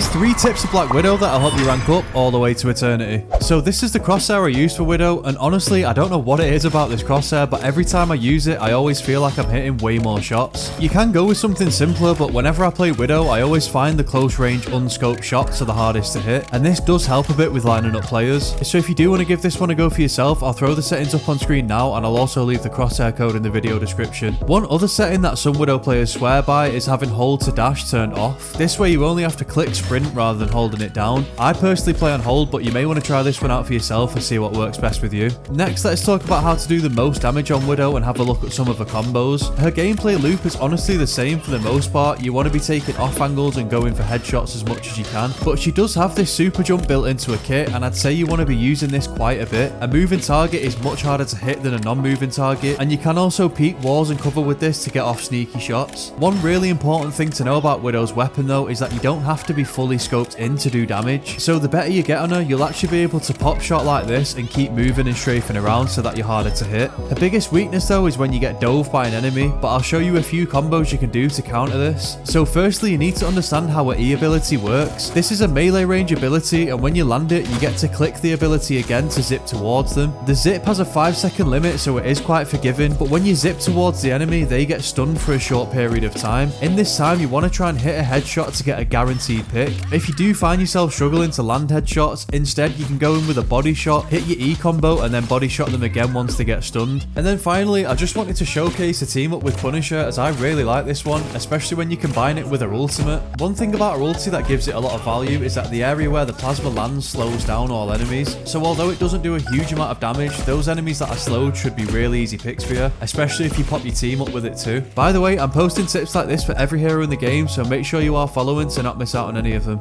Here's 3 tips of Black Widow that'll help you rank up all the way to eternity. So this is the crosshair I use for Widow, and honestly I don't know what it is about this crosshair, but every time I use it I always feel like I'm hitting way more shots. You can go with something simpler, but whenever I play Widow I always find the close range unscoped shots are the hardest to hit, and this does help a bit with lining up players. So if you do want to give this one a go for yourself, I'll throw the settings up on screen now, and I'll also leave the crosshair code in the video description. One other setting that some Widow players swear by is having hold to dash turned off. This way you only have to click sprint rather than holding it down. I personally play on hold, but you may want to try this one out for yourself and see what works best with you. Next, let's talk about how to do the most damage on Widow and have a look at some of her combos. Her gameplay loop is honestly the same for the most part. You want to be taking off angles and going for headshots as much as you can, but she does have this super jump built into a kit, and I'd say you want to be using this quite a bit. A moving target is much harder to hit than a non-moving target, and you can also peek walls and cover with this to get off sneaky shots. One really important thing to know about Widow's weapon though is that you don't have to be fully scoped in to do damage. So the better you get on her, you'll actually be able to pop shot like this and keep moving and strafing around so that you're harder to hit. Her biggest weakness though is when you get dove by an enemy, but I'll show you a few combos you can do to counter this. So firstly, you need to understand how her E ability works. This is a melee range ability, and when you land it, you get to click the ability again to zip towards them. The zip has a 5-second limit, so it is quite forgiving, but when you zip towards the enemy, they get stunned for a short period of time. In this time, you want to try and hit a headshot to get a guaranteed pick. If you do find yourself struggling to land headshots, instead you can go in with a body shot, hit your E combo, and then body shot them again once they get stunned. And then finally, I just wanted to showcase a team up with Punisher, as I really like this one, especially when you combine it with her ultimate. One thing about her ulti that gives it a lot of value is that the area where the plasma lands slows down all enemies. So although it doesn't do a huge amount of damage, those enemies that are slowed should be really easy picks for you, especially if you pop your team up with it too. By the way, I'm posting tips like this for every hero in the game, so make sure you are following to not miss out on any of them.